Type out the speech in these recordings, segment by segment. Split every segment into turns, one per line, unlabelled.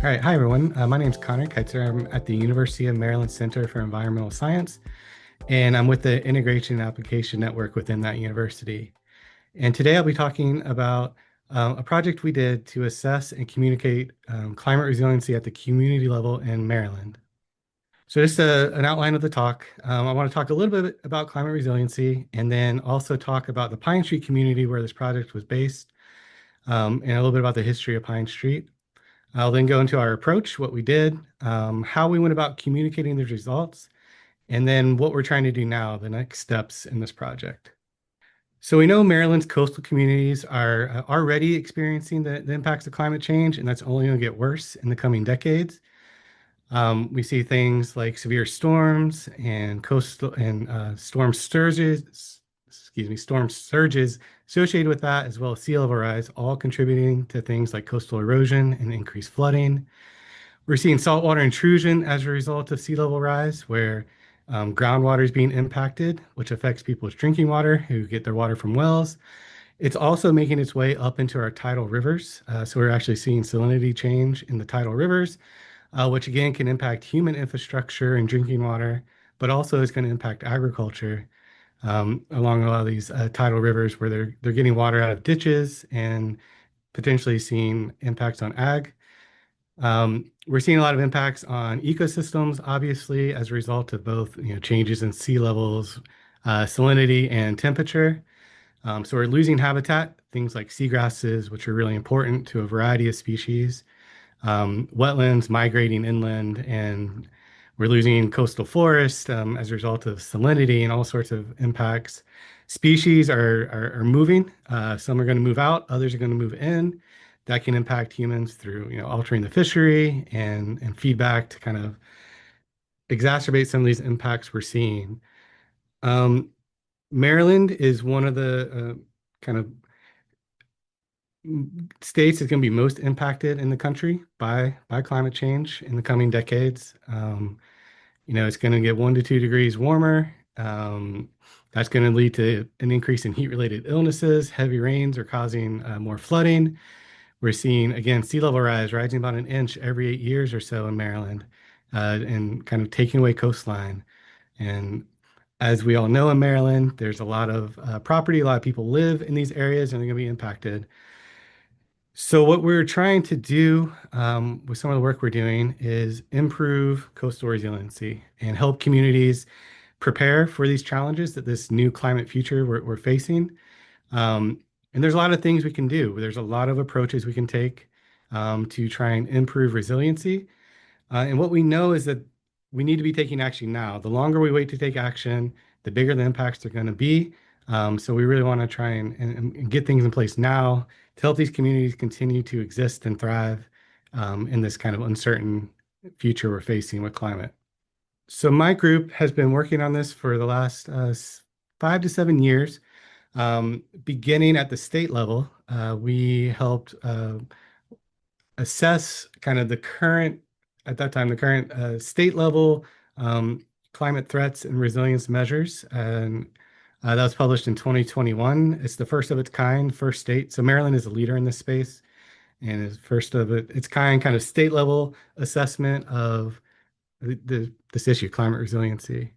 All right, hi everyone. My name is Conor Keitzer. I'm at the University of Maryland Center for Environmental Science, and I'm with the Integration and Application Network within that university. And today I'll be talking about a project we did to assess and communicate climate resiliency at the community level in Maryland. So just an outline of the talk. I want to talk a little bit about climate resiliency and then also talk about the Pine Street community where this project was based, and a little bit about the history of Pine Street. I'll then go into our approach, what we did, how we went about communicating the results, and then what we're trying to do now, the next steps in this project. So we know Maryland's coastal communities are already experiencing the impacts of climate change, and that's only going to get worse in the coming decades. We see things like severe storms and coastal and storm surges associated with that, as well as sea level rise, all contributing to things like coastal erosion and increased flooding. We're seeing saltwater intrusion as a result of sea level rise, where groundwater is being impacted, which affects people's drinking water who get their water from wells. It's also making its way up into our tidal rivers. So we're actually seeing salinity change in the tidal rivers, which again can impact human infrastructure and drinking water, but also is going to impact agriculture along a lot of these tidal rivers where they're getting water out of ditches and potentially seeing impacts on ag. We're seeing a lot of impacts on ecosystems, obviously, as a result of both changes in sea levels, salinity, and temperature. So we're losing habitat, things like seagrasses, which are really important to a variety of species, wetlands migrating inland, and we're losing coastal forest as a result of salinity and all sorts of impacts. Species are moving. Some are going to move out, others are going to move in. That can impact humans through, altering the fishery and feedback to kind of exacerbate some of these impacts we're seeing. Um, Maryland is one of the kind of states that's going to be most impacted in the country by climate change in the coming decades. It's going to get 1 to 2 degrees warmer. That's going to lead to an increase in heat-related illnesses. Heavy rains are causing more flooding. We're seeing, again, sea level rise, rising about an inch every 8 years or so in Maryland, and kind of taking away coastline. And as we all know in Maryland, there's a lot of property, a lot of people live in these areas, and they're going to be impacted. So what we're trying to do with some of the work we're doing is improve coastal resiliency and help communities prepare for these challenges that this new climate future we're facing. And there's a lot of things we can do. There's a lot of approaches we can take to try and improve resiliency. And what we know is that we need to be taking action now. The longer we wait to take action, the bigger the impacts are going to be. So we really want to try and get things in place now to help these communities continue to exist and thrive in this kind of uncertain future we're facing with climate. So my group has been working on this for the last 5 to 7 years. Beginning at the state level, we helped assess kind of at that time, the current state level climate threats and resilience measures. And that was published in 2021. It's the first of its kind, first state. So Maryland is a leader in this space and is first of its kind of state level assessment of this issue, climate resiliency.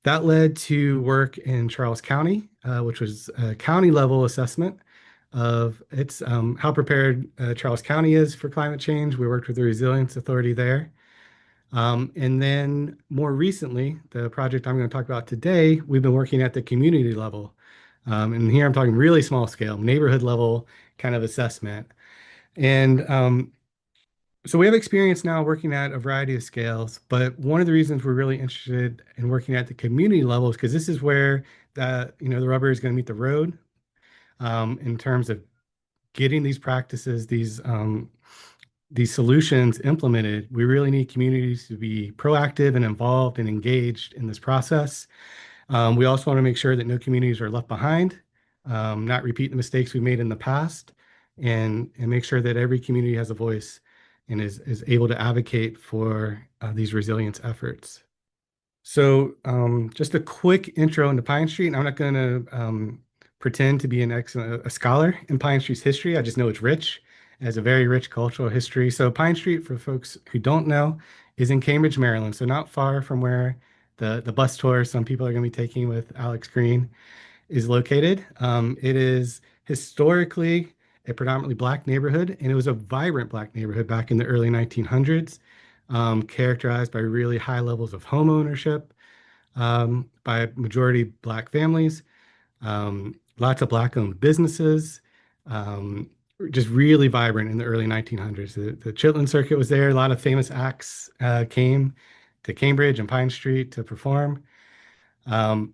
That led to work in Charles County, which was a county level assessment of its how prepared Charles County is for climate change. We worked with the Resilience Authority there. And then more recently, the project I'm going to talk about today, we've been working at the community level. And here I'm talking really small scale, neighborhood level kind of assessment. And so we have experience now working at a variety of scales, but one of the reasons we're really interested in working at the community level is because this is where the rubber is going to meet the road in terms of getting these practices, these solutions implemented. We really need communities to be proactive and involved and engaged in this process. We also want to make sure that no communities are left behind, not repeat the mistakes we made in the past, and make sure that every community has a voice and is able to advocate for these resilience efforts. So just a quick intro into Pine Street. I'm not going to pretend to be a scholar in Pine Street's history. I just know it's rich It has a very rich cultural history. So Pine Street, for folks who don't know, is in Cambridge, Maryland. So not far from where the bus tour some people are going to be taking with Alex Green is located. It is historically a predominantly black neighborhood, and it was a vibrant black neighborhood back in the early 1900s, characterized by really high levels of home ownership by majority black families, lots of black-owned businesses, um, just really vibrant in the early 1900s. The Chitlin Circuit was there. A lot of famous acts came to Cambridge and Pine Street to perform. Um,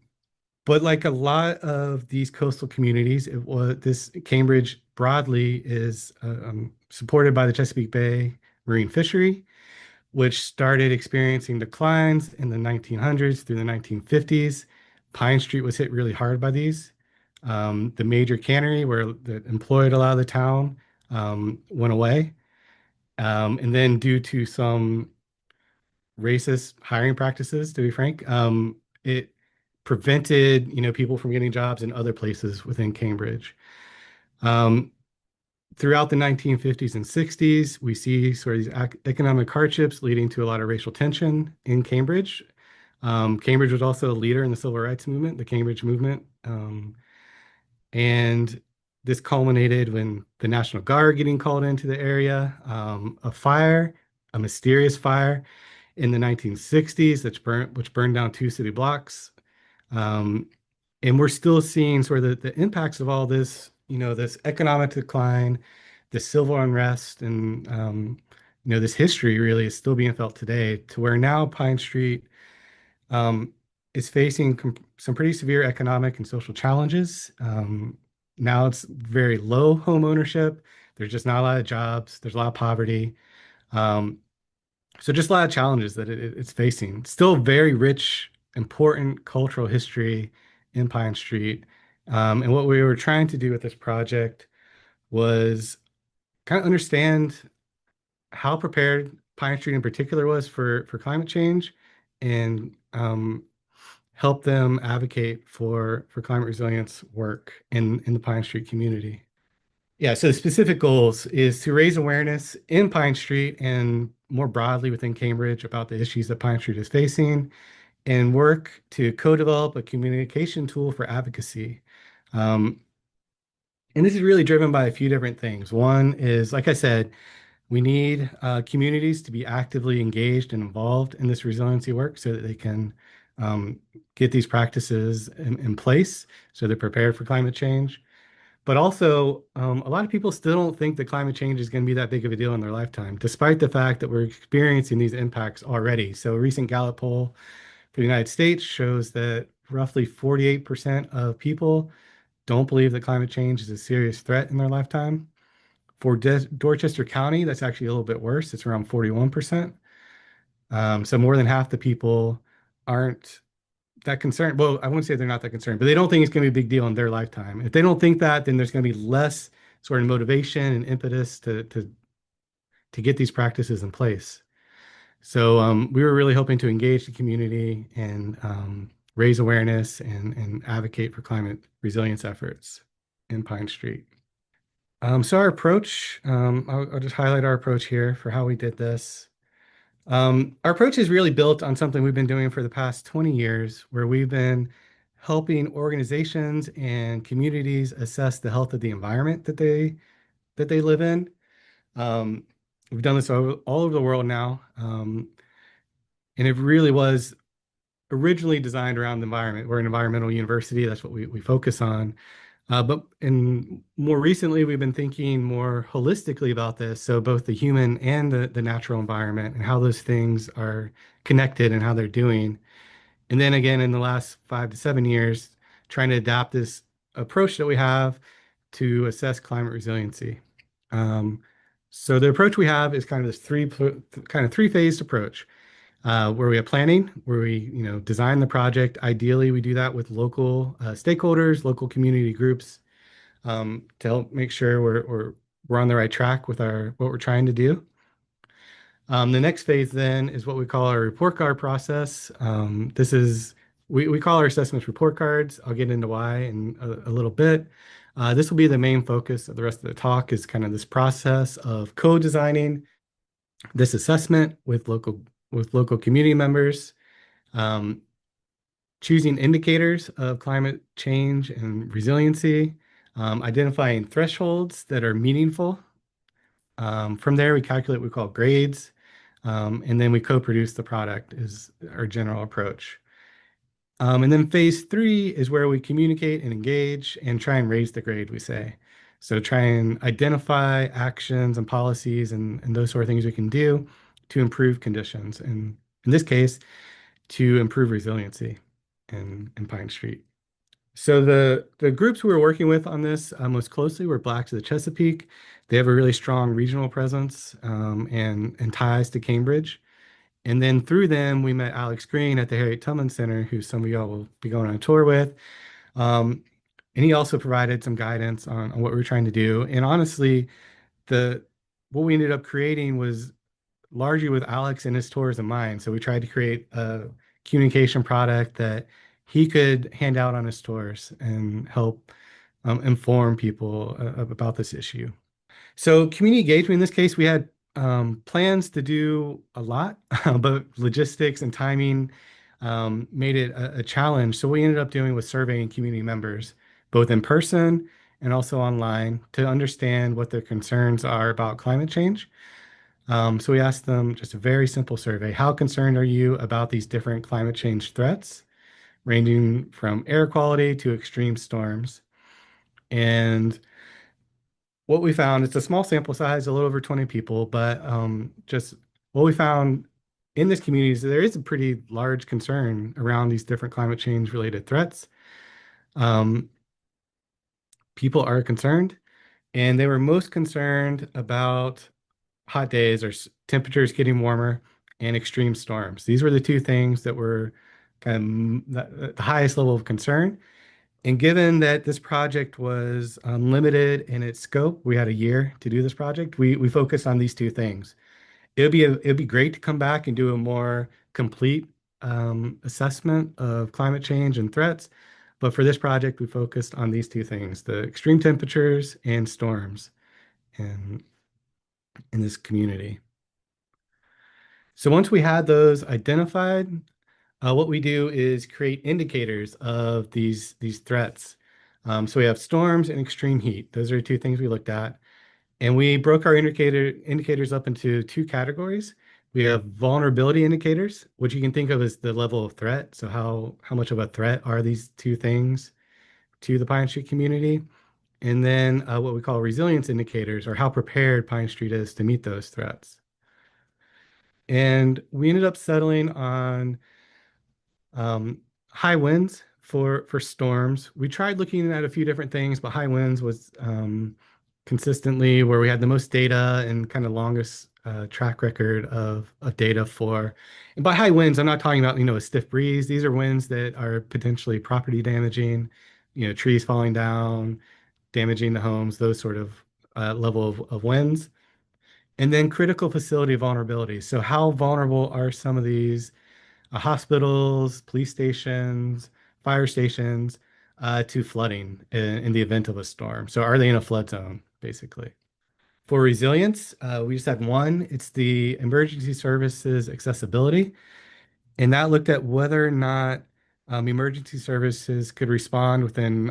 but like a lot of these coastal communities, it was this Cambridge broadly is supported by the Chesapeake Bay marine fishery, which started experiencing declines in the 1900s through the 1950s. Pine Street was hit really hard by these. The major cannery, where that employed a lot of the town, went away. And then, due to some racist hiring practices, to be frank, it prevented people from getting jobs in other places within Cambridge. Um, Throughout the 1950s and 60s, we see sort of these economic hardships leading to a lot of racial tension in Cambridge. Cambridge was also a leader in the civil rights movement, the Cambridge movement. And this culminated when the National Guard getting called into the area, a fire, a mysterious fire in the 1960s which burned down two city blocks. Um, and we're still seeing sort of the impacts of all this, this economic decline, the civil unrest, and this history really is still being felt today, to where now Pine Street um, is facing some pretty severe economic and social challenges. Now it's very low home ownership. There's just not a lot of jobs. There's a lot of poverty. Um, so just a lot of challenges that it's facing. Still very rich, important cultural history in Pine Street. And what we were trying to do with this project was kind of understand how prepared Pine Street in particular was for climate change, and help them advocate for climate resilience work in the Pine Street community. Yeah, so the specific goals is to raise awareness in Pine Street and more broadly within Cambridge about the issues that Pine Street is facing, and work to co-develop a communication tool for advocacy. Um, and this is really driven by a few different things. One is, like I said, we need communities to be actively engaged and involved in this resiliency work so that they can um, get these practices in place so they're prepared for climate change. But also, a lot of people still don't think that climate change is going to be that big of a deal in their lifetime, despite the fact that we're experiencing these impacts already. So a recent Gallup poll for the United States shows that roughly 48% of people don't believe that climate change is a serious threat in their lifetime. For Dorchester County, that's actually a little bit worse. It's around 41%. So more than half the people aren't that concerned. Well, I wouldn't say they're not that concerned, but they don't think it's going to be a big deal in their lifetime. If they don't think that, then there's going to be less sort of motivation and impetus to get these practices in place. So we were really hoping to engage the community and raise awareness and advocate for climate resilience efforts in Pine Street. So our approach, I'll just highlight our approach here for how we did this. Our approach is really built on something we've been doing for the past 20 years, where we've been helping organizations and communities assess the health of the environment that they live in. Um, we've done this all over the world now, and it really was originally designed around the environment. We're an environmental university. That's what we focus on. But more recently, we've been thinking more holistically about this. So both the human and the natural environment and how those things are connected and how they're doing. And then again, in the last 5 to 7 years, trying to adapt this approach that we have to assess climate resiliency. Um, so the approach we have is kind of this three-phased approach, where we have planning, where we design the project. Ideally, we do that with local stakeholders, local community groups, to help make sure we're on the right track with what we're trying to do. The next phase then is what we call our report card process. We call our assessments report cards. I'll get into why in a little bit. This will be the main focus of the rest of the talk is kind of this process of co-designing this assessment with local community members, um, choosing indicators of climate change and resiliency, identifying thresholds that are meaningful. From there, we calculate what we call grades, and then we co-produce the product is our general approach. And then phase three is where we communicate and engage and try and raise the grade, we say. So try and identify actions and policies and those sort of things we can do to improve conditions. And in this case, to improve resiliency in Pine Street. So the groups we were working with on this most closely were Blacks of the Chesapeake. They have a really strong regional presence and ties to Cambridge. And then through them, we met Alex Green at the Harriet Tubman Center, who some of y'all will be going on a tour with. Um, and he also provided some guidance on what we were trying to do. And honestly, the what we ended up creating was largely with Alex and his tours in mind. So we tried to create a communication product that he could hand out on his tours and help inform people about this issue. So community engagement in this case, we had plans to do a lot, but logistics and timing made it a challenge. So what we ended up doing was surveying community members, both in person and also online, to understand what their concerns are about climate change. So we asked them just a very simple survey. How concerned are you about these different climate change threats, ranging from air quality to extreme storms? And what we found, it's a small sample size, a little over 20 people, but just what we found in this community is that there is a pretty large concern around these different climate change related threats. Um, People are concerned, and they were most concerned about hot days or temperatures getting warmer and extreme storms. These were the two things that were kind of the highest level of concern. And given that this project was limited in its scope, we had a year to do this project. We focused on these two things. It'd be great to come back and do a more complete assessment of climate change and threats. But for this project, we focused on these two things, the extreme temperatures and storms in, in this community. So once we had those identified, what we do is create indicators of these threats. So we have storms and extreme heat. Those are two things we looked at. And we broke our indicators up into two categories. We have vulnerability indicators, which you can think of as the level of threat. So how much of a threat are these two things to the Pine Street community? And then what we call resilience indicators, or how prepared Pine Street is to meet those threats. And we ended up settling on high winds for storms. We tried looking at a few different things, but high winds was consistently where we had the most data and kind of longest track record of data for. And by high winds, I'm not talking about, a stiff breeze. These are winds that are potentially property damaging, trees falling down, damaging the homes, those sort of level of winds. And then critical facility vulnerability. So how vulnerable are some of these hospitals, police stations, fire stations to flooding in the event of a storm? So are they in a flood zone, basically? For resilience, we just had one. It's the emergency services accessibility. And that looked at whether or not emergency services could respond within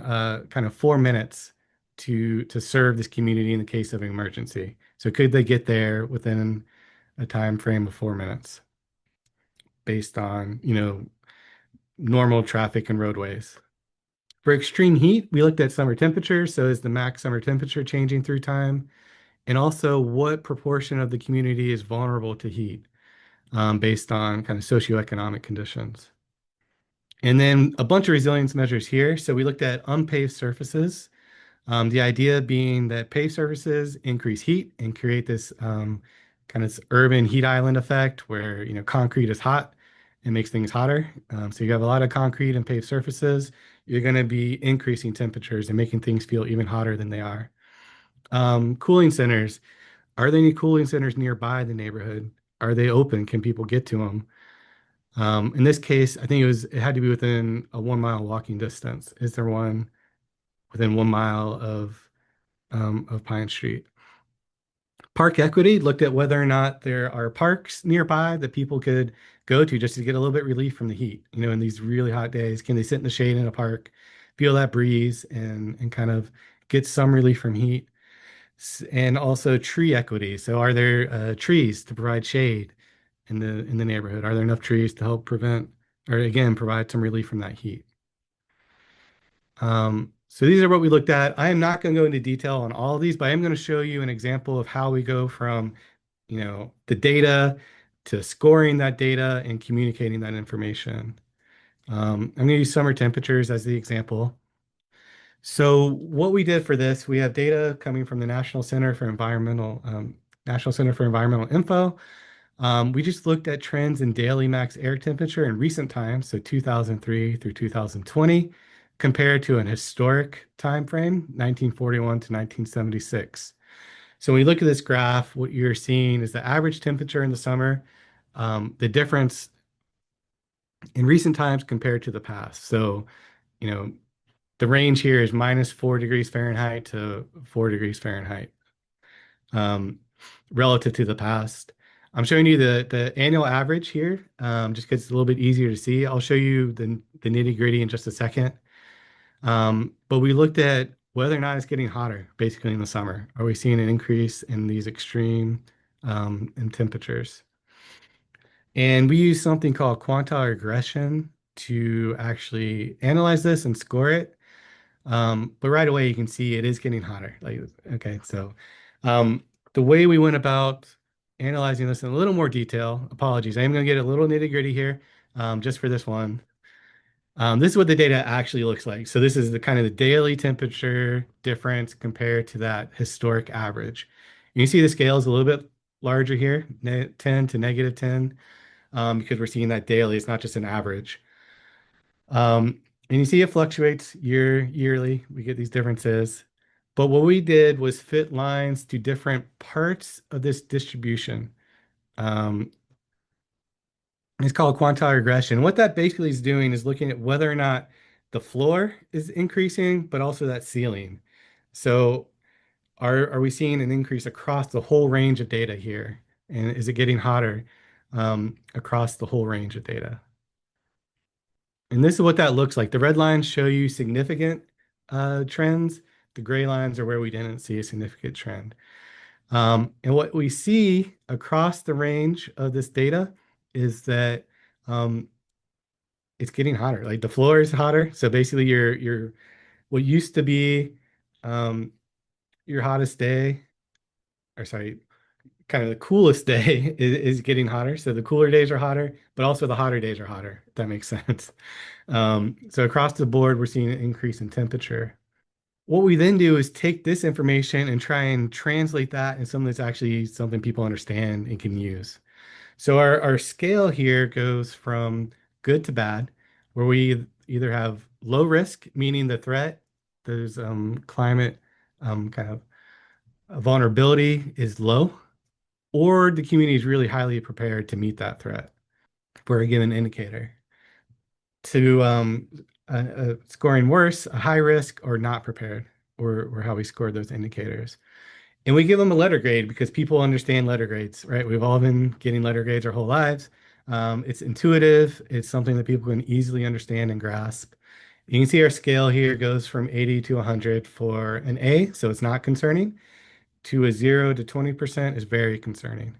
kind of 4 minutes to serve this community in the case of an emergency. So could they get there within a time frame of 4 minutes based on, normal traffic and roadways? For extreme heat, we looked at summer temperatures. So is the max summer temperature changing through time? And also what proportion of the community is vulnerable to heat based on kind of socioeconomic conditions. And then a bunch of resilience measures here. So we looked at unpaved surfaces. The idea being that paved surfaces increase heat and create this kind of urban heat island effect where, concrete is hot and makes things hotter. So you have a lot of concrete and paved surfaces. You're going to be increasing temperatures and making things feel even hotter than they are. Cooling centers. Are there any cooling centers nearby the neighborhood? Are they open? Can people get to them? In this case, I think it had to be within a 1 mile walking distance. Is there one within 1 mile of Pine Street. Park equity looked at whether or not there are parks nearby that people could go to just to get a little bit relief from the heat. In these really hot days, can they sit in the shade in a park, feel that breeze, and kind of get some relief from heat? And also tree equity. So, are there trees to provide shade in the neighborhood? Are there enough trees to help prevent, or again, provide some relief from that heat? So these are what we looked at. I am not going to go into detail on all of these, but I am going to show you an example of how we go from, the data to scoring that data and communicating that information. I'm going to use summer temperatures as the example. So what we did for this, we have data coming from the National Center for Environmental Info. We just looked at trends in daily max air temperature in recent times, so 2003 through 2020, compared to an historic time frame, 1941 to 1976. So when you look at this graph, what you're seeing is the average temperature in the summer, the difference in recent times compared to the past. So, you know, the range here is -4 degrees Fahrenheit to 4 degrees Fahrenheit, um, relative to the past. I'm showing you the annual average here, just because it's a little bit easier to see. I'll show you the nitty-gritty in just a second. But we looked at whether or not it's getting hotter, basically in the summer. Are we seeing an increase in these extreme in temperatures? And we use something called quantile regression to actually analyze this and score it. But right away you can see it is getting hotter. Like, okay, so the way we went about analyzing this in a little more detail, apologies, I am going to get a little nitty-gritty here, just for this one. This is what the data actually looks like. So this is the kind of the daily temperature difference compared to that historic average. And you see the scale is a little bit larger here, 10 to -10, because we're seeing that daily. It's not just an average. And you see it fluctuates yearly. We get these differences. But what we did was fit lines to different parts of this distribution. Um, it's called quantile regression. What that basically is doing is looking at whether or not the floor is increasing, but also that ceiling. So are we seeing an increase across the whole range of data here? And is it getting hotter across the whole range of data? And this is what that looks like. The red lines show you significant trends. The gray lines are where we didn't see a significant trend. And what we see across the range of this data is that it's getting hotter. Like the floor is hotter. So basically your what used to be your hottest day, or sorry, kind of the coolest day is getting hotter. So the cooler days are hotter, but also the hotter days are hotter, if that makes sense. So across the board, we're seeing an increase in temperature. What we then do is take this information and try and translate that into something that's actually something people understand and can use. So our scale here goes from good to bad, where we either have low risk, meaning the threat, there's climate kind of vulnerability is low, or the community is really highly prepared to meet that threat for a given indicator. To scoring worse, a high risk, or not prepared, or how we scored those indicators. And we give them a letter grade because people understand letter grades, right? We've all been getting letter grades our whole lives. It's intuitive. It's something that people can easily understand and grasp. You can see our scale here goes from 80 to 100 for an A, so it's not concerning, to a 0 to 20% is very concerning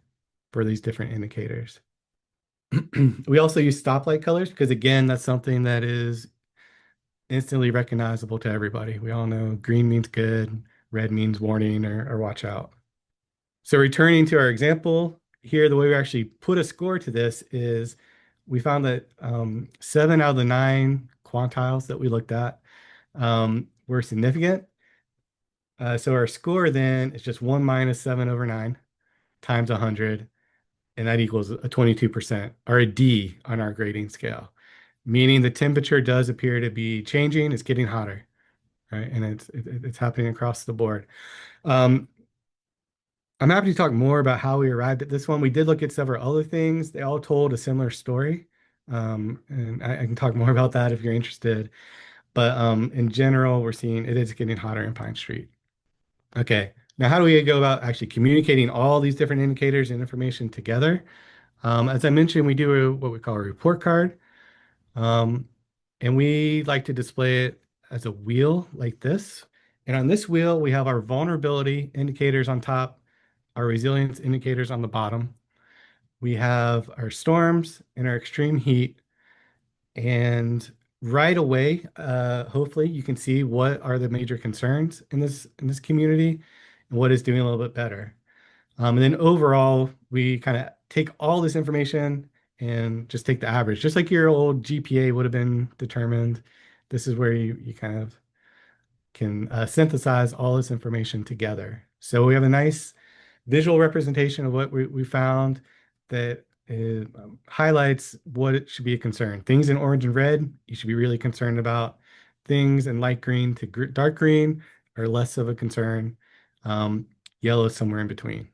for these different indicators. We also use stoplight colors because, again, that's something that is instantly recognizable to everybody. We all know green means good, red means warning or watch out. So returning to our example here, the way we actually put a score to this is we found that 7 out of the 9 quantiles that we looked at were significant. So our score then is just 1 minus 7 over 9 times 100, and that equals a 22%, or a D on our grading scale, meaning the temperature does appear to be changing. It's getting hotter, right? And it's happening across the board. I'm happy to talk more about how we arrived at this one. We did look at several other things. They all told a similar story. And I can talk more about that if you're interested. But in general, we're seeing it is getting hotter in Pine Street. Okay. Now, how do we go about actually communicating all these different indicators and information together? As I mentioned, we do what we call a report card. Um, and we like to display it as a wheel like this. And on this wheel, we have our vulnerability indicators on top, our resilience indicators on the bottom. We have our storms and our extreme heat. And right away, hopefully you can see what are the major concerns in this community and what is doing a little bit better. And then overall, we kind of take all this information and just take the average, just like your old GPA would have been determined. This is where you kind of can synthesize all this information together. So we have a nice visual representation of what we found that highlights what it should be a concern. Things in orange and red, you should be really concerned about. Things in light green to dark green are less of a concern. Yellow is somewhere in between.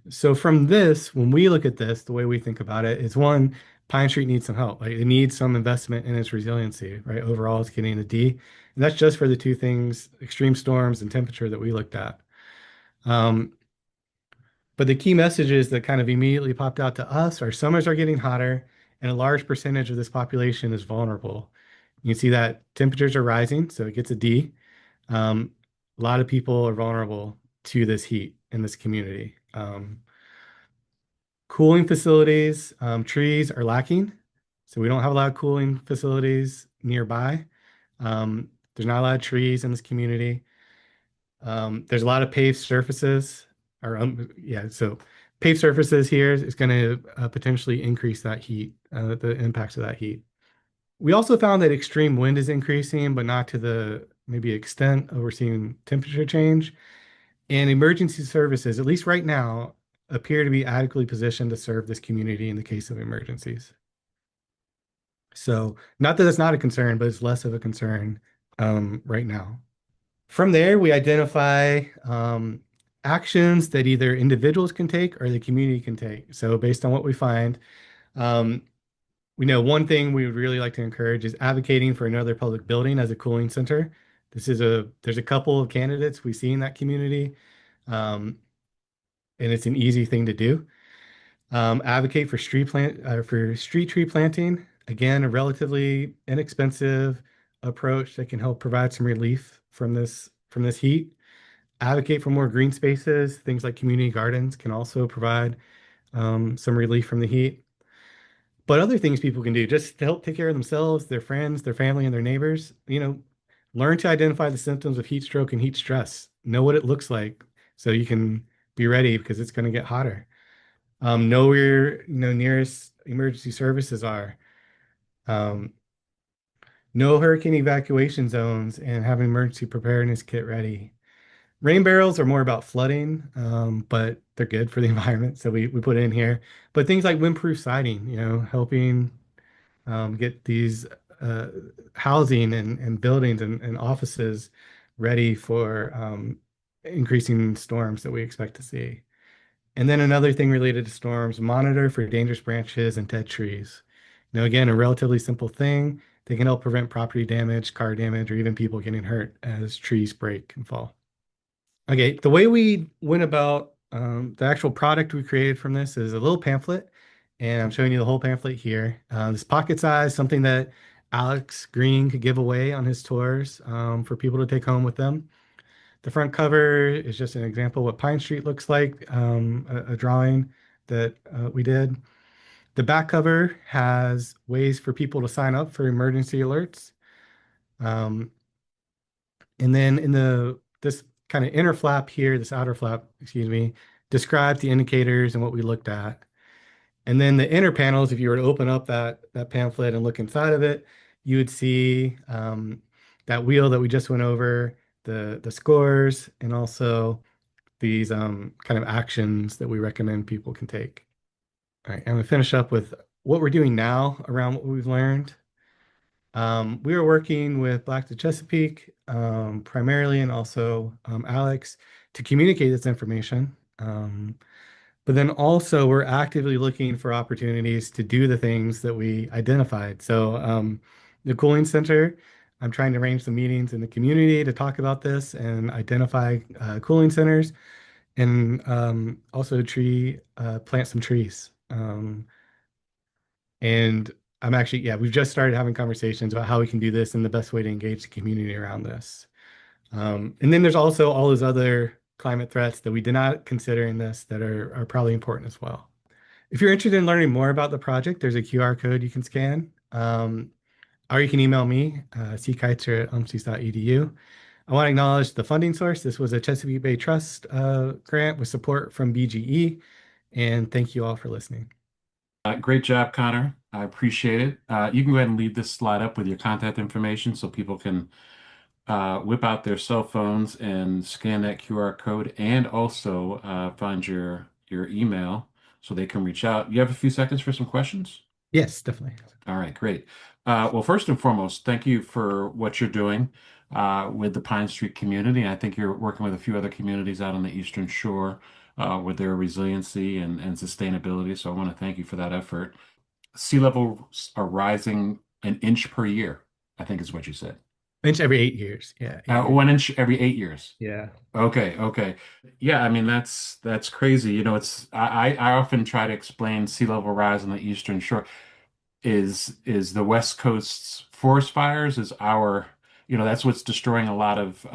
So from this, when we look at this, the way we think about it is one, Pine Street needs some help. Like it needs some investment in its resiliency, right? Overall, it's getting a D. And that's just for the two things, extreme storms and temperature that we looked at. Um, but the key messages that kind of immediately popped out to us are summers are getting hotter and a large percentage of this population is vulnerable. You can see that temperatures are rising, so it gets a D. Um, a lot of people are vulnerable to this heat in this community. Cooling facilities, trees are lacking. So we don't have a lot of cooling facilities nearby. There's not a lot of trees in this community. There's a lot of paved surfaces, or yeah, so paved surfaces here is going to potentially increase that heat, the impacts of that heat. We also found that extreme wind is increasing, but not to the maybe extent of we're seeing temperature change. And emergency services, at least right now, appear to be adequately positioned to serve this community in the case of emergencies. So, not that it's not a concern, but it's less of a concern right now. From there, we identify actions that either individuals can take or the community can take. So, based on what we find, um, we know one thing we would really like to encourage is advocating for another public building as a cooling center. There's a couple of candidates we see in that community, um, and it's an easy thing to do. Advocate for street tree planting. Again, a relatively inexpensive approach that can help provide some relief from this heat. Advocate for more green spaces. Things like community gardens can also provide some relief from the heat. But other things people can do just to help take care of themselves, their friends, their family, and their neighbors, learn to identify the symptoms of heat stroke and heat stress. Know what it looks like so you can be ready because it's going to get hotter. Know where your nearest emergency services are. Um, know hurricane evacuation zones and have an emergency preparedness kit ready. Rain barrels are more about flooding, but they're good for the environment, so we put it in here. But things like windproof siding, helping get these uh, housing and buildings and offices ready for increasing storms that we expect to see. And then another thing related to storms, monitor for dangerous branches and dead trees. Again, a relatively simple thing. They can help prevent property damage, car damage, or even people getting hurt as trees break and fall. Okay, the way we went about the actual product we created from this is a little pamphlet, and I'm showing you the whole pamphlet here. This pocket size, something that Alex Green could give away on his tours for people to take home with them. The front cover is just an example of what Pine Street looks like, a drawing that we did. The back cover has ways for people to sign up for emergency alerts. Um, and then in this kind of inner flap here, this outer flap, excuse me, describes the indicators and what we looked at. And then the inner panels, if you were to open up that pamphlet and look inside of it, you would see that wheel that we just went over, the scores, and also these kind of actions that we recommend people can take. All right, I'm gonna finish up with what we're doing now around what we've learned. We are working with Black to Chesapeake primarily, and also Alex to communicate this information. But then also we're actively looking for opportunities to do the things that we identified. So the cooling center, I'm trying to arrange some meetings in the community to talk about this and identify cooling centers and also plant some trees. And I'm actually, yeah, we've just started having conversations about how we can do this and the best way to engage the community around this. And then there's also all those other climate threats that we did not consider in this that are probably important as well. If you're interested in learning more about the project, there's a QR code you can scan, or you can email me, ckeitzer@umcs.edu. I want to acknowledge the funding source. This was a Chesapeake Bay Trust grant with support from BGE, and thank you all for listening.
Great job, Connor. I appreciate it. You can go ahead and leave this slide up with your contact information so people can whip out their cell phones and scan that QR code and also find your email so they can reach out. You have a few seconds for some questions?
Yes, definitely.
All right, great. Well, first and foremost, thank you for what you're doing with the Pine Street community. I think you're working with a few other communities out on the Eastern Shore with their resiliency and sustainability. So I want to thank you for that effort. Sea levels are rising an inch per year, I think is what you said.
Inch every 8 years. Yeah, 8 years.
1 inch every 8 years.
Yeah.
Okay, okay. Yeah, I mean that's crazy. You know, it's I often try to explain sea level rise on the Eastern Shore is the West Coast's forest fires is our, that's what's destroying a lot of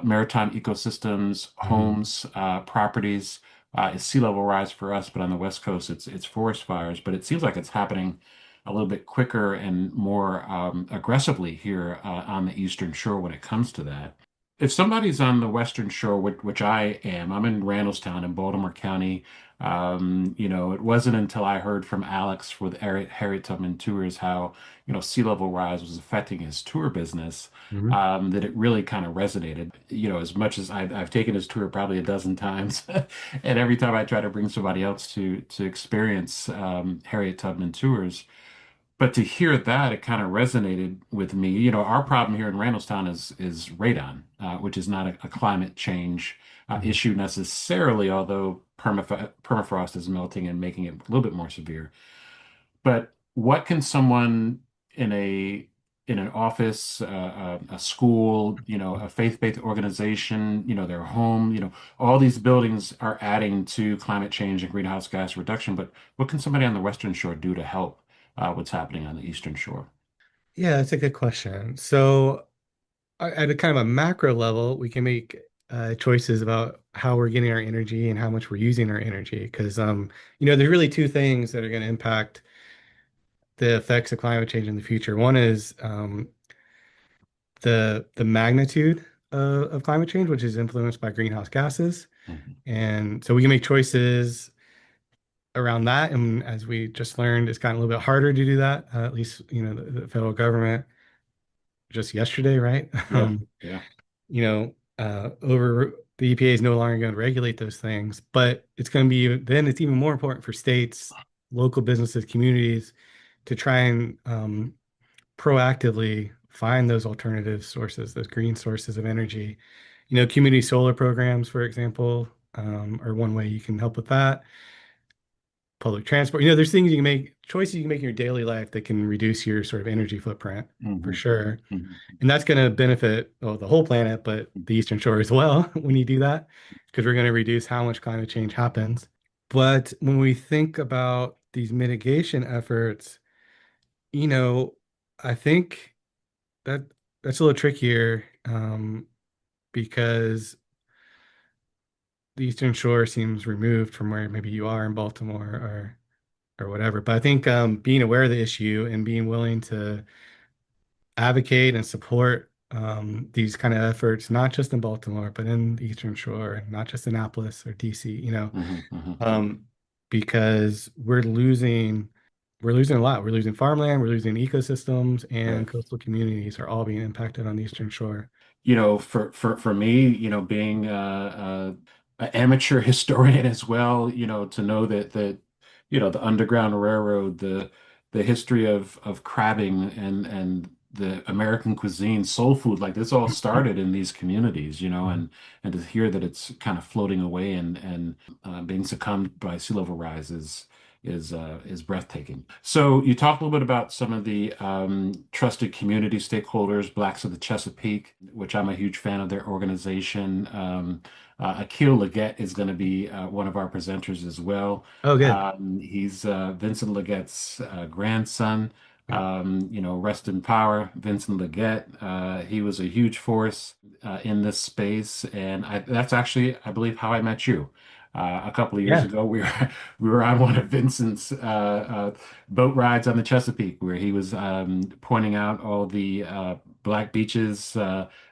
maritime ecosystems,
Mhm.
homes, properties. Is sea level rise for us, but on the West Coast, it's forest fires. But it seems like it's happening a little bit quicker and more aggressively here on the Eastern Shore when it comes to that. If somebody's on the Western Shore, which I am, I'm in Randallstown in Baltimore County. It wasn't until I heard from Alex with Harriet Tubman Tours how, sea level rise was affecting his tour business,
Mhm.
that it really kind of resonated. As much as I've taken his tour probably a dozen times, and every time I try to bring somebody else to experience Harriet Tubman Tours, but to hear that, it kind of resonated with me. Our problem here in Randallstown is radon, which is not a climate change
Mhm.
issue necessarily, although permafrost is melting and making it a little bit more severe. But what can someone in an office, a school, a faith-based organization, their home, all these buildings are adding to climate change and greenhouse gas reduction. But what can somebody on the Western Shore do to help what's happening on the Eastern Shore?
Yeah, that's a good question. So, at a kind of a macro level, we can make choices about how we're getting our energy and how much we're using our energy. Because, there's really two things that are going to impact the effects of climate change in the future. One is the magnitude of climate change, which is influenced by greenhouse gases.
Mhm.
And so we can make choices around that. And as we just learned, it's gotten a little bit harder to do that, at least, the federal government just yesterday, right?
Yeah, yeah.
Over the EPA is no longer going to regulate those things, but it's going to be then it's even more important for states, local businesses, communities to try and proactively find those alternative sources, those green sources of energy. Community solar programs, for example, are one way you can help with that. Public transport. There's things you can make, choices you can make in your daily life that can reduce your sort of energy footprint for
Hmm.
sure.
Hmm.
And that's going to benefit, well, the whole planet, but the Eastern Shore as well when you do that, because we're going to reduce how much climate change happens. But when we think about these mitigation efforts, you know, I think that that's a little trickier because the Eastern Shore seems removed from where maybe you are in Baltimore or whatever. But I think being aware of the issue and being willing to advocate and support these kind of efforts, not just in Baltimore, but in the Eastern Shore, not just Annapolis or DC,
Hmm. Hmm.
um, because we're losing a lot. We're losing farmland, we're losing ecosystems, and
Right.
coastal communities are all being impacted on the Eastern Shore.
For me, being an amateur historian as well, to know that the Underground Railroad, the history of crabbing and the American cuisine, soul food, like this all started in these communities,
Mhm.
and to hear that it's kind of floating away and being succumbed by sea level rises. is breathtaking. So you talked a little bit about some of the trusted community stakeholders, Blacks of the Chesapeake, which I'm a huge fan of their organization. Akil Leggett is going to be one of our presenters as well.
Oh, good.
He's Vincent Leggett grandson. Rest in power, Vincent Leggett. He was a huge force in this space, and that's actually, I believe, how I met you. A couple of years
Yeah.
ago, we were we were on one of Vincent's boat rides on the Chesapeake, where he was pointing out all the black beaches,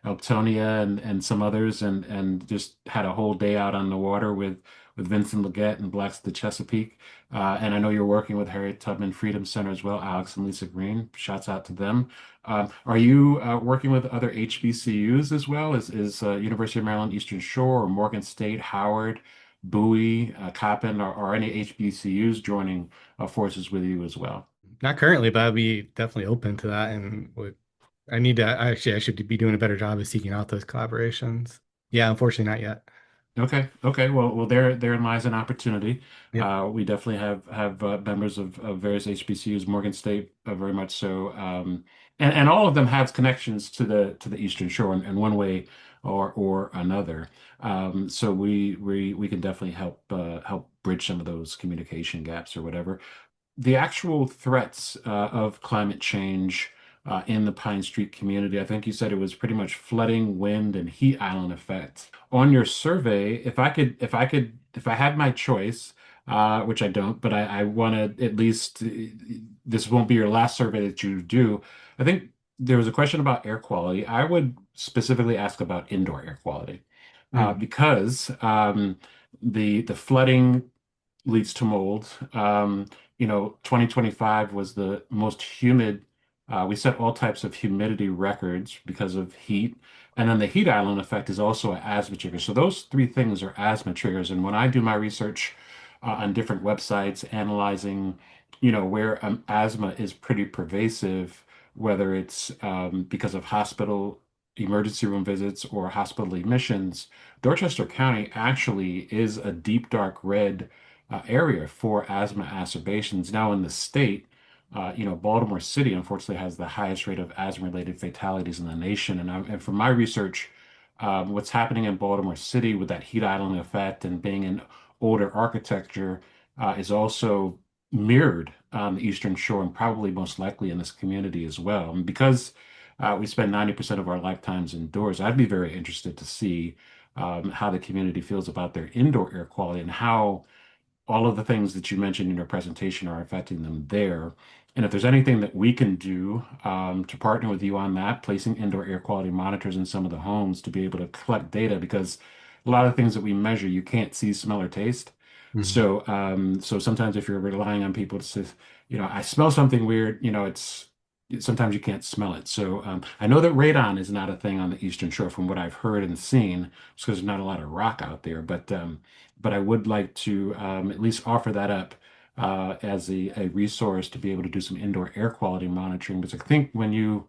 Elbtonia and some others, and just had a whole day out on the water with Vincent Leggett and Blacks of the Chesapeake. And I know you're working with Harriet Tubman Freedom Center as well, Alex and Lisa Green. Shouts out to them. Are you working with other HBCUs as well? Is University of Maryland Eastern Shore or Morgan State, Howard, Bowie, Coppin, or any HBCUs joining forces with you as well?
Not currently, but I'd be definitely open to that. And would I need to actually I should be doing a better job of seeking out those collaborations. Yeah, unfortunately not yet.
Okay. Okay. Well, therein lies an opportunity.
Yep.
We definitely have members of various HBCUs, Morgan State, very much so, and all of them have connections to the Eastern Shore in one way or another. So we can definitely help bridge some of those communication gaps or whatever. The actual threats of climate change in the Pine Street community, I think you said it was pretty much flooding, wind, and heat island effect. On your survey, if I had my choice, which I don't, but I want to at least, this won't be your last survey that you do. I think there was a question about air quality. I would specifically ask about indoor air quality
Mm.
because the flooding leads to mold. 2025 was the most humid. We set all types of humidity records because of heat. And then the heat island effect is also an asthma trigger. So those three things are asthma triggers. And when I do my research on different websites analyzing, where asthma is pretty pervasive, whether it's because of hospital emergency room visits or hospital admissions, Dorchester County actually is a deep dark red area for asthma exacerbations. Now in the state, Baltimore City unfortunately has the highest rate of asthma-related fatalities in the nation. And from my research, what's happening in Baltimore City with that heat island effect and being an older architecture is also mirrored on the Eastern Shore and probably most likely in this community as well. And because we spend 90% of our lifetimes indoors, I'd be very interested to see how the community feels about their indoor air quality and how all of the things that you mentioned in your presentation are affecting them there. And if there's anything that we can do to partner with you on that, placing indoor air quality monitors in some of the homes to be able to collect data, because a lot of things that we measure, you can't see, smell, or taste.
Mhm.
So sometimes if you're relying on people to say, I smell something weird, sometimes you can't smell it. So I know that radon is not a thing on the Eastern Shore from what I've heard and seen, just because there's not a lot of rock out there. But I would like to at least offer that up as a resource to be able to do some indoor air quality monitoring. Because I think when you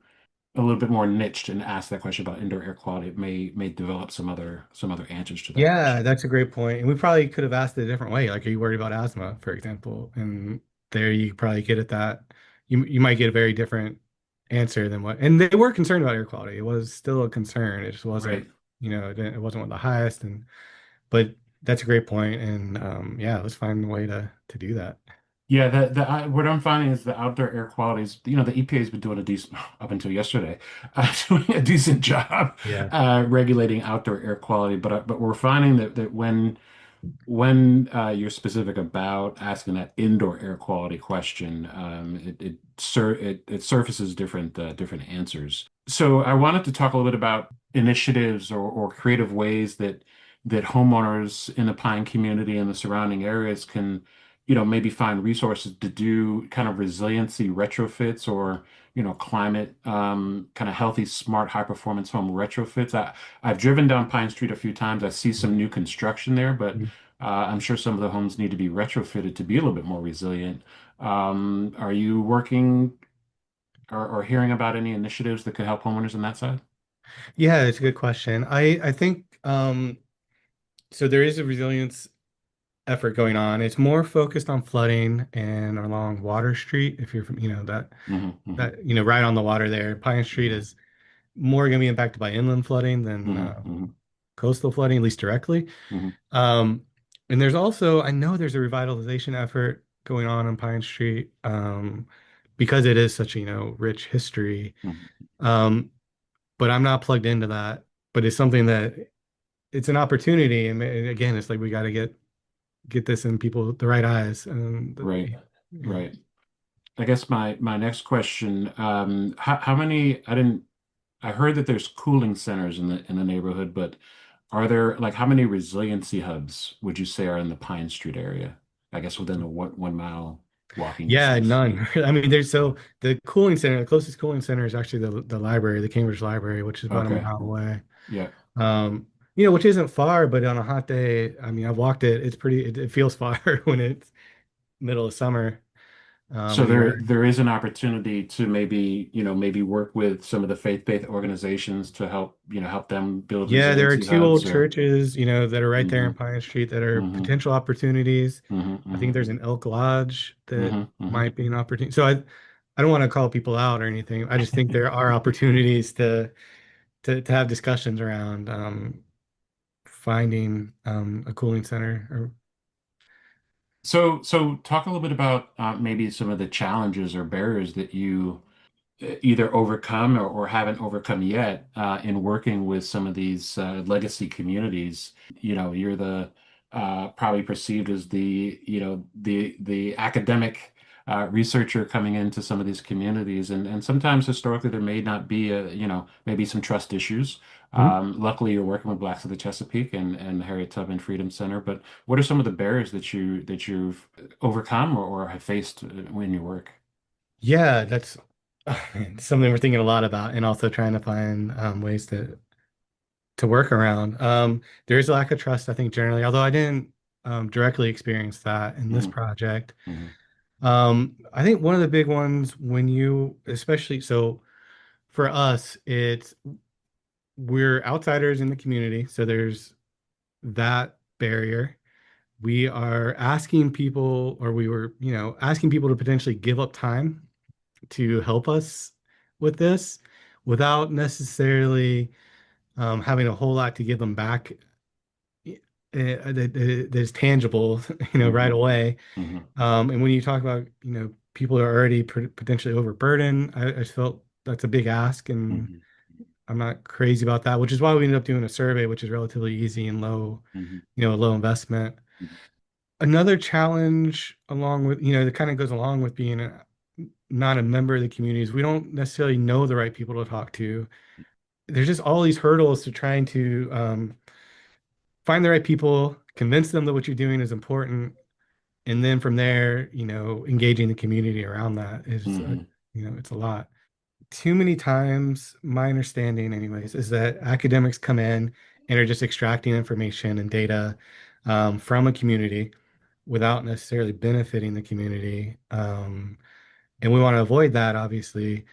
a little bit more niched and ask that question about indoor air quality, it may develop some other answers to that
Yeah,
question.
that's a great point. And we probably could have asked it a different way. Like, are you worried about asthma, for example? And there you probably get at that. You might get a very different answer than what. And they were concerned about air quality. It was still a concern. It just wasn't,
Right.
it wasn't one of the highest. And but that's a great point. And yeah, let's find a way to do that.
Yeah, what I'm finding is the outdoor air quality is, the EPA has been doing a decent, up until yesterday, doing a decent job
Yeah.
regulating outdoor air quality. But we're finding that when you're specific about asking that indoor air quality question, it surfaces different answers. So I wanted to talk a little bit about initiatives or creative ways that homeowners in the Pine community and the surrounding areas can, maybe find resources to do kind of resiliency retrofits or, climate kind of healthy, smart, high performance home retrofits. I've driven down Pine Street a few times. I see some new construction there, but I'm sure some of the homes need to be retrofitted to be a little bit more resilient. Are you working or hearing about any initiatives that could help homeowners on that side?
Yeah, it's a good question. I think so there is a resilience effort going on. It's more focused on flooding and along Water Street, if you're from,
Hmm. Hmm.
right on the water there. Pine Street
Hmm.
is more going to be impacted by inland flooding than
Hmm. Hmm.
coastal flooding, at least directly.
Hmm.
Um, and there's also, I know there's a revitalization effort going on Pine Street, because it is such a, rich history.
Hmm.
Um, but I'm not plugged into that. But it's something that it's an opportunity. And again, it's like we got to get this in people the right eyes. And
Right,
yeah.
right. I guess my next question, how many, I heard that there's cooling centers in the neighborhood, but are there like how many resiliency hubs would you say are in the Pine Street area? I guess within a 1 mile walking
Yeah,
distance.
none. I mean, there's so the cooling center, the closest cooling center is actually the library, the Cambridge Library, which is about a
Okay.
mile away.
Yeah.
Um, which isn't far, but on a hot day, I mean, I've walked it. It's pretty, it feels far when it's middle of summer,
So
and you're
there is an opportunity to maybe work with some of the faith-based organizations to help them build
yeah, there are
resiliency
two
hubs
old
or
churches, that are right there
hmm
in Pine Street that are
hmm
potential opportunities.
hmm
I think
hmm
there's an Elk Lodge that
hmm hmm
might be an opportunity. So I don't want to call people out or anything. I just think there are opportunities to have discussions around finding a cooling center. Or
So talk a little bit about maybe some of the challenges or barriers that you either overcome or haven't overcome yet in working with some of these legacy communities. You're the probably perceived as the academic researcher coming into some of these communities, and sometimes historically there may not be maybe some trust issues.
Mhm.
Luckily, you're working with Blacks of the Chesapeake and Harriet Tubman Freedom Center. But what are some of the barriers that you've overcome or have faced in your work?
Yeah, that's something we're thinking a lot about, and also trying to find ways to work around. There is a lack of trust, I think, generally, although I didn't directly experience that in this
Hmm.
project.
Hmm.
I think one of the big ones when you, especially so for us, it's we're outsiders in the community, so there's that barrier. We are asking people, or we were, asking people to potentially give up time to help us with this without necessarily having a whole lot to give them back that's tangible, right
Hmm.
away.
Hmm.
And when you talk about, people are already potentially overburdened, I felt that's a big ask, and
Hmm.
I'm not crazy about that, which is why we ended up doing a survey, which is relatively easy and low,
Hmm.
low investment.
Hmm.
Another challenge along with, that kind of goes along with being not a member of the communities, we don't necessarily know the right people to talk to. There's just all these hurdles to trying to find the right people, convince them that what you're doing is important, and then from there, engaging the community around that is,
Hmm.
it's a lot. Too many times, my understanding, anyways, is that academics come in and are just extracting information and data from a community without necessarily benefiting the community. And we want to avoid that, obviously.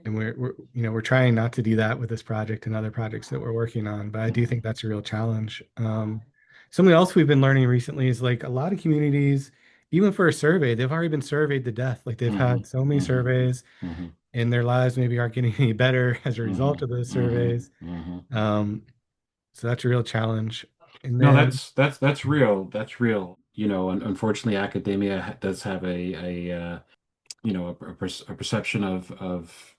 And we're trying not to do that with this project and other projects that we're working on. But I do think
Hmm.
that's a real challenge. Something else we've been learning recently is like a lot of communities, even for a survey, they've already been surveyed to death. Like they've
Hmm.
had so many
Hmm.
surveys,
Hmm.
and their lives maybe aren't getting any better as a
Hmm.
result of those
Hmm.
surveys.
Hmm.
Um, so that's a real challenge. And
No,
then,
that's real. That's real. Unfortunately, academia does have a perception of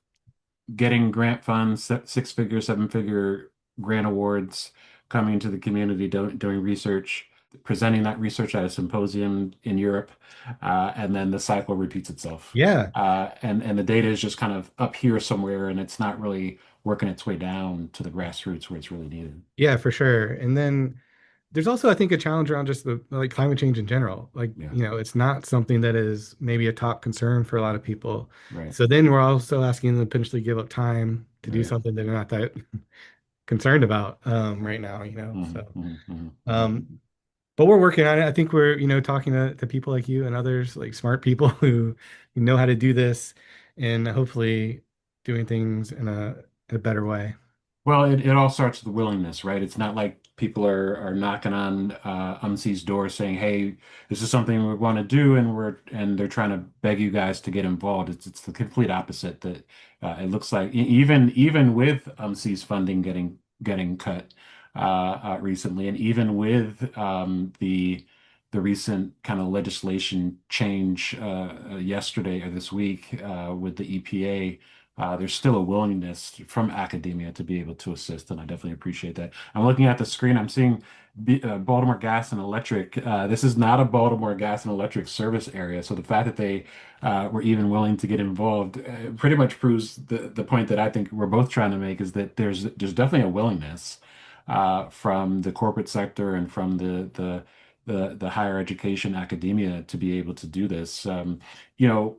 getting grant funds, six-figure, seven-figure grant awards, coming to the community, doing research, presenting that research at a symposium in Europe, and then the cycle repeats itself.
yeah,
And the data is just kind of up here somewhere, and it's not really working its way down to the grassroots where it's really needed.
yeah, for sure. And then there's also, I think, a challenge around just the like climate change in general. Like,
Yeah,
it's not something that is maybe a top concern for a lot of people.
right,
So then we're also asking them to potentially give up time to do
right.
something that they're not that concerned about right now,
Hmm.
So
Hmm. Hmm.
um but we're working on it. I think we're, talking to people like you and others, like smart people who know how to do this, and hopefully doing things in a better way.
Well, it all starts with the willingness, right? It's not like people are knocking on UMC's door saying, "Hey, this is something we want to do," and they're trying to beg you guys to get involved. It's the complete opposite. That it looks like even with UMC's funding getting cut recently, and even with the recent kind of legislation change yesterday or this week with the EPA. There's still a willingness from academia to be able to assist, and I definitely appreciate that. I'm looking at the screen. I'm seeing Baltimore Gas and Electric. This is not a Baltimore Gas and Electric service area, so the fact that they were even willing to get involved pretty much proves the point that I think we're both trying to make is that there's definitely a willingness from the corporate sector and from the higher education academia to be able to do this. You know,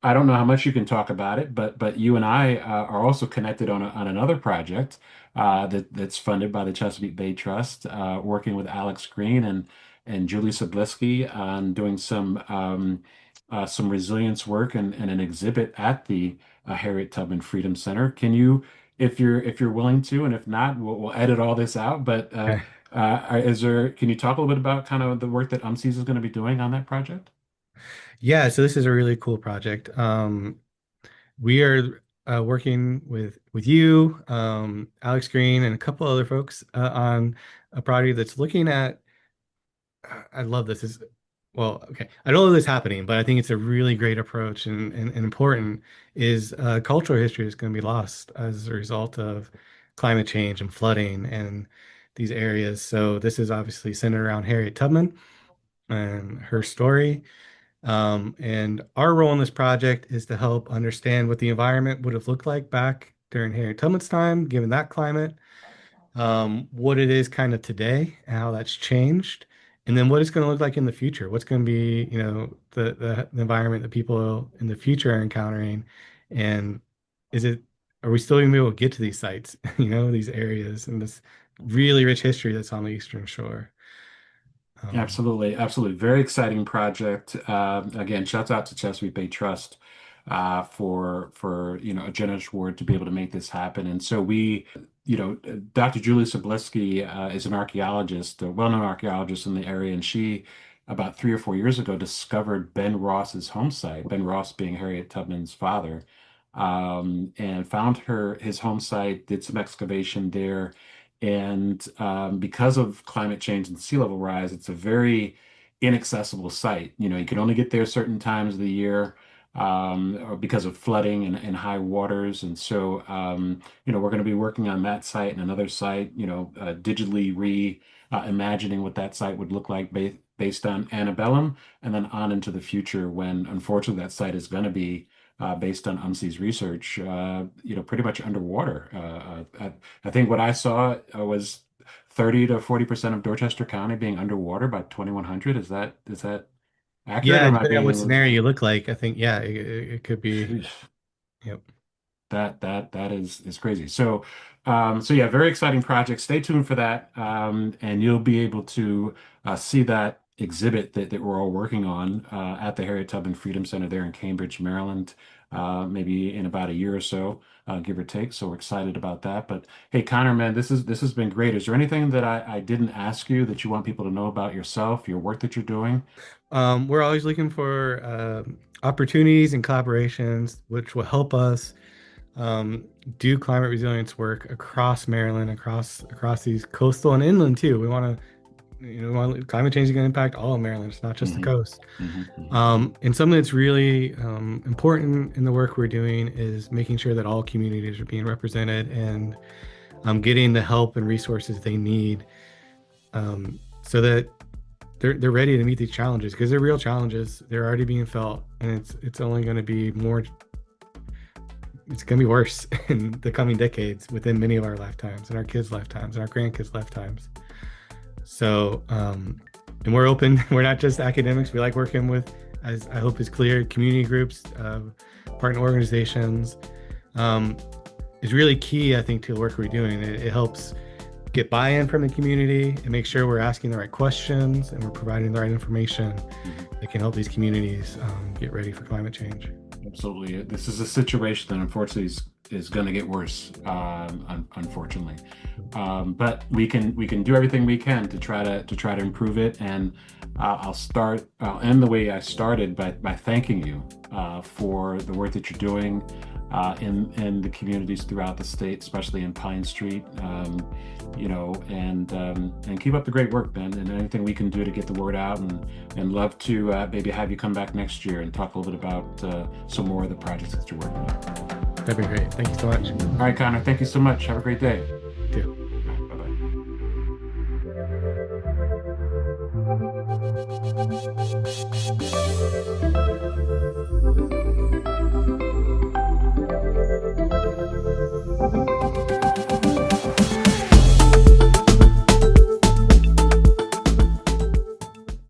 I don't know how much you can talk about it, but you and I are also connected on another project that's funded by the Chesapeake Bay Trust, working with Alex Green and Julie Sobieski on doing some resilience work and an exhibit at the Harriet Tubman Freedom Center. Can you, if you're willing to, and if not, we'll edit all this out. But can you talk a little bit about kind of the work that UMCS is going to be doing on that project?
Yeah, so this is a really cool project. We are working with you, Alex Green, and a couple other folks on a project that's looking at. I love this. Is well, okay. I don't know this happening, but I think it's a really great approach and important. Is cultural history is going to be lost as a result of climate change and flooding and these areas. So this is obviously centered around Harriet Tubman and her story. And our role in this project is to help understand what the environment would have looked like back during Harriet Tubman's time, given that climate, what it is kind of today and how that's changed, and then what it's going to look like in the future. What's going to be, the environment that people in the future are encountering, and is it, are we still going to be able to get to these sites, these areas and this really rich history that's on the Eastern Shore? Um,
Absolutely, absolutely. Very exciting project. Again, shouts out to Chesapeake Bay Trust for a generous award to be able to make this happen. And so Dr. Julie Sobieski is an archaeologist, a well-known archaeologist in the area, and she about 3 or 4 years ago discovered Ben Ross's home site, Ben Ross being Harriet Tubman's father, and found his home site, did some excavation there. And because of climate change and sea level rise, it's a very inaccessible site. You can only get there certain times of the year or because of flooding and high waters. And so, we're going to be working on that site and another site, digitally imagining what that site would look like based on antebellum and then on into the future when, unfortunately, that site is going to be based on UMC's research, pretty much underwater. I think what I saw was 30 to 40% of Dorchester County being underwater by 2100. Is that accurate or
yeah,
am I
depending on
being
what
a little?
scenario you look like, I think, yeah, it could be,
Sheesh.
yep.
That is crazy. So yeah, very exciting project. Stay tuned for that, and you'll be able to see that exhibit that we're all working on at the Harriet Tubman Freedom Center there in Cambridge, Maryland, maybe in about a year or so, give or take. So we're excited about that. But hey, Connor, man, this has been great. Is there anything that I didn't ask you that you want people to know about yourself, your work that you're doing?
We're always looking for opportunities and collaborations which will help us um, do climate resilience work across Maryland, across these coastal and inland too. We want to, climate change is going to impact all of Maryland. It's not just the
Hmm.
coast.
Hmm.
And something that's really important in the work we're doing is making sure that all communities are being represented and getting the help and resources they need so that they're ready to meet these challenges because they're real challenges. They're already being felt, and it's only going to be more. It's going to be worse in the coming decades within many of our lifetimes and our kids' lifetimes and our grandkids' lifetimes. So, and we're open. We're not just academics. We like working with, as I hope is clear, community groups, partner organizations. Um, is really key, I think, to the work we're doing. It helps get buy-in from the community and make sure we're asking the right questions and we're providing the right information
Hmm.
that can help these communities get ready for climate change.
Absolutely. This is a situation that unfortunately is going to get worse, unfortunately. But we can do everything we can to try to improve it. And I'll end the way I started by thanking you for the work that you're doing in the communities throughout the state, especially in Pine Street. And keep up the great work, Ben. And anything we can do to get the word out, and love to maybe have you come back next year and talk a little bit about some more of the projects that you're working on.
That'd be great. Thank you so much.
All right, Connor, thank you so much. Have a great day.